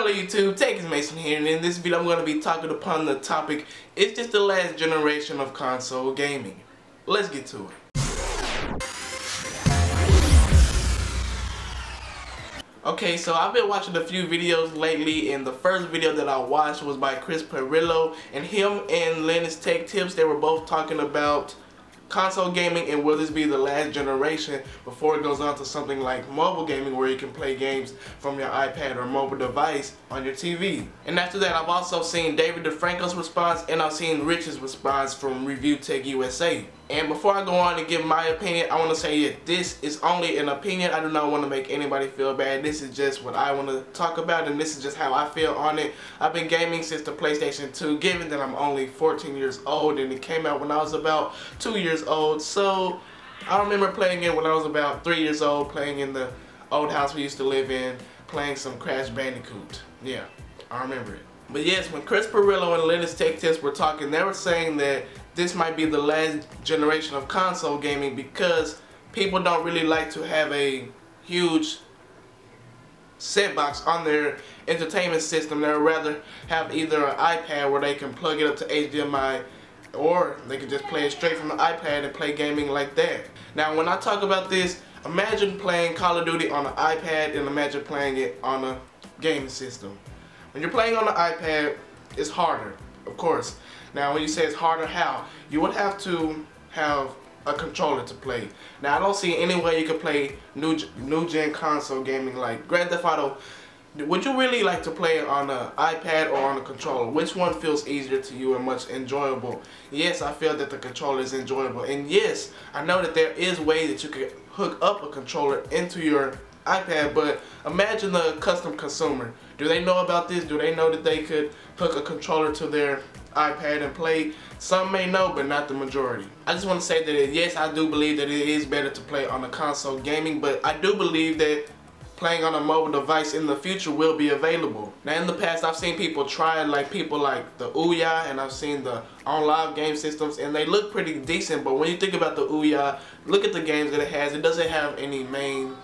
Hello YouTube, xxMason here, and in this video I'm going to be talking upon the topic, is this the last generation of console gaming? Let's get to it. Okay, so I've been watching a few videos lately, and the first video that I watched was by Chris Perillo, and him and Linus Tech Tips, they were both talking about console gaming and will this be the last generation before it goes on to something like mobile gaming where you can play games from your iPad or mobile device on your TV. And after that, I've also seen David DeFranco's response, and I've seen Rich's response from Review Tech USA. And before I go on and give my opinion, I want to say that this is only an opinion. I do not want to make anybody feel bad. This is just what I want to talk about, and this is just how I feel on it. I've been gaming since the PlayStation 2, given that I'm only 14 years old, and it came out when I was about 2 years old. So I remember playing it when I was about 3 years old, playing in the old house we used to live in, playing some Crash Bandicoot. Yeah, I remember it. But yes, when Chris Perillo and Linus Tech Tips were talking, they were saying that this might be the last generation of console gaming because people don't really like to have a huge set box on their entertainment system. They'd rather have either an iPad where they can plug it up to HDMI, or they can just play it straight from the iPad and play gaming like that. Now when I talk about this, imagine playing Call of Duty on an iPad and imagine playing it on a gaming system. When you're playing on the iPad, it's harder, of course. Now when you say it's harder, how? You would have to have a controller to play. Now I don't see any way you could play new gen console gaming like Grand Theft Auto. Would you really like to play it on an iPad or on a controller? Which one feels easier to you and much enjoyable? Yes, I feel that the controller is enjoyable. And yes, I know that there is ways that you could hook up a controller into your iPad, but imagine the custom consumer. Do they know about this? Do they know that they could hook a controller to their iPad and play? Some may know, but not the majority. I just want to say that yes, I do believe that it is better to play on a console gaming, but I do believe that playing on a mobile device in the future will be available. Now in the past I've seen people try it, like people like the Ouya, and I've seen the OnLive game systems, and they look pretty decent, but when you think about the Ouya, look at the games that it has. It doesn't have any main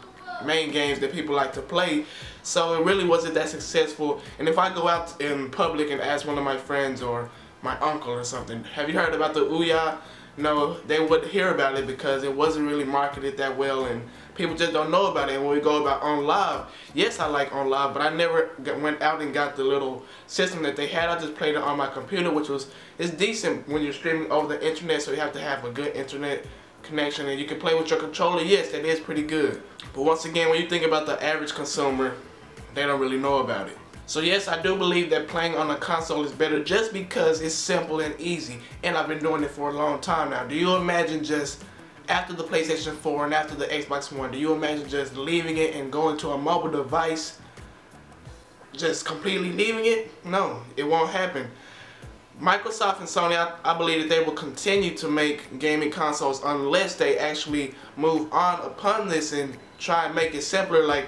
games that people like to play, so it really wasn't that successful. And if I go out in public and ask one of my friends or my uncle or something, have you heard about the Ouya? No, they wouldn't hear about it because it wasn't really marketed that well, and people just don't know about it. And when we go about OnLive, yes, I like OnLive, but I never went out and got the little system that they had. I just played it on my computer, which it's decent when you're streaming over the internet, so you have to have a good internet connection, and you can play with your controller. Yes, that is pretty good. But once again, when you think about the average consumer, they don't really know about it. So yes, I do believe that playing on a console is better just because it's simple and easy, and I've been doing it for a long time now. Do you imagine just after the PlayStation 4 and after the Xbox One, do you imagine just leaving it and going to a mobile device, just completely leaving it? No, it won't happen. Microsoft and Sony, I believe that they will continue to make gaming consoles unless they actually move on upon this and try and make it simpler, like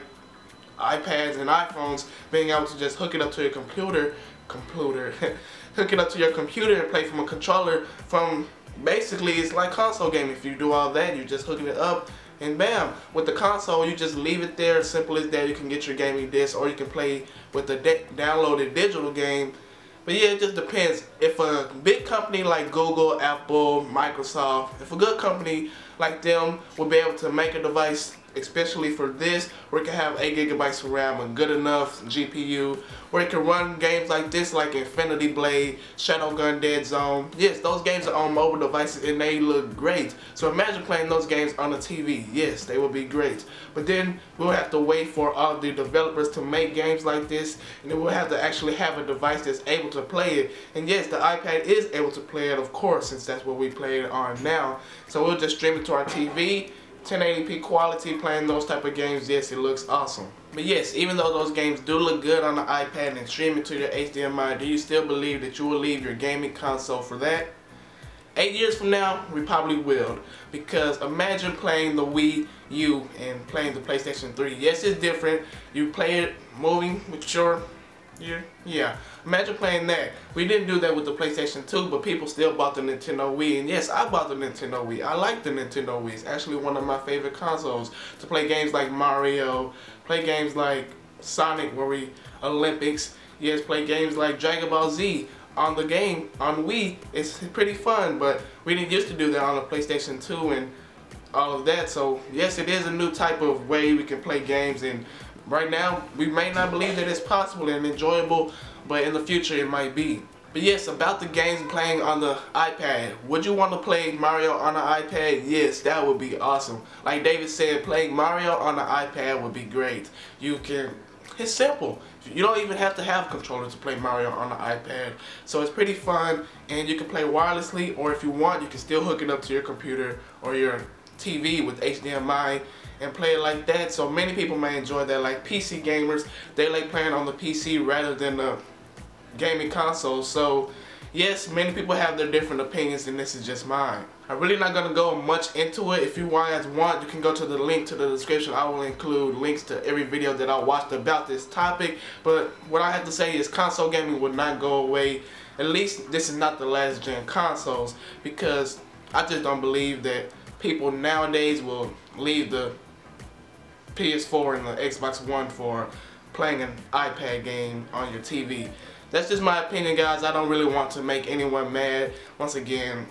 iPads and iPhones, being able to just hook it up to your computer, hook it up to your computer and play from a controller. From basically, it's like console gaming. If you do all that, you're just hooking it up, and bam, with the console you just leave it there. Simple as that. You can get your gaming disc, or you can play with the downloaded digital game. But yeah, it just depends. If a big company like Google, Apple, Microsoft, if a good company like them will be able to make a device especially for this, where it can have 8 gigabytes of RAM, a good enough GPU, where it can run games like this, like Infinity Blade, Shadowgun Dead Zone. Yes, those games are on mobile devices and they look great. So imagine playing those games on a TV. Yes, they will be great. But then we'll have to wait for all the developers to make games like this, and then we'll have to actually have a device that's able to play it. And yes, the iPad is able to play it, of course, since that's what we play it on now. So we'll just stream it to our TV. 1080p quality, playing those type of games. Yes, it looks awesome. But yes, even though those games do look good on the iPad and stream it to your HDMI, do you still believe that you will leave your gaming console for that? 8 years from now, we probably will, because imagine playing the Wii U and playing the PlayStation 3. Yes, it's different. You play it moving with your yeah. Imagine playing that. We didn't do that with the PlayStation 2, but people still bought the Nintendo Wii. And yes, I bought the Nintendo Wii. I like the Nintendo Wii. It's actually one of my favorite consoles to play games like Mario, play games like Sonic, where we Olympics. Yes, play games like Dragon Ball Z on the game on Wii. It's pretty fun, but we didn't used to do that on the PlayStation 2 and all of that. So yes, it is a new type of way we can play games, and right now we may not believe that it's possible and enjoyable, but in the future it might be. But yes, about the games playing on the iPad. Would you want to play Mario on the iPad? Yes, that would be awesome. Like David said, playing Mario on the iPad would be great. It's simple. You don't even have to have a controller to play Mario on the iPad. So it's pretty fun, and you can play wirelessly, or if you want, you can still hook it up to your computer or your TV with HDMI and play it like that. So many people may enjoy that. Like PC gamers, they like playing on the PC rather than the gaming console. So yes, many people have their different opinions, and this is just mine. I'm really not going to go much into it. If you guys want, you can go to the link to the description. I will include links to every video that I watched about this topic. But what I have to say is console gaming will not go away. At least this is not the last gen consoles, because I just don't believe that people nowadays will leave the PS4 and the Xbox One for playing an iPad game on your TV. That's just my opinion, guys. I don't really want to make anyone mad. Once again,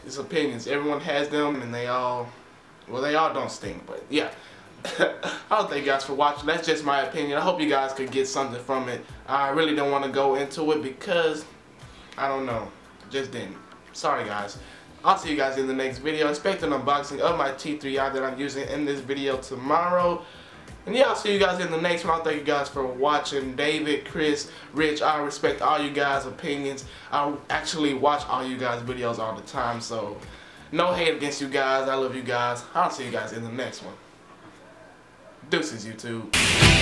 it's opinions. Everyone has them, and they all don't stink, but yeah. I don't thank you guys for watching. That's just my opinion. I hope you guys could get something from it. I really don't want to go into it because, I don't know, just didn't. Sorry, guys. I'll see you guys in the next video. Expect an unboxing of my T3i that I'm using in this video tomorrow. And yeah, I'll see you guys in the next one. I thank you guys for watching. David, Chris, Rich, I respect all you guys' opinions. I actually watch all you guys' videos all the time, so no hate against you guys. I love you guys. I'll see you guys in the next one. Deuces, YouTube.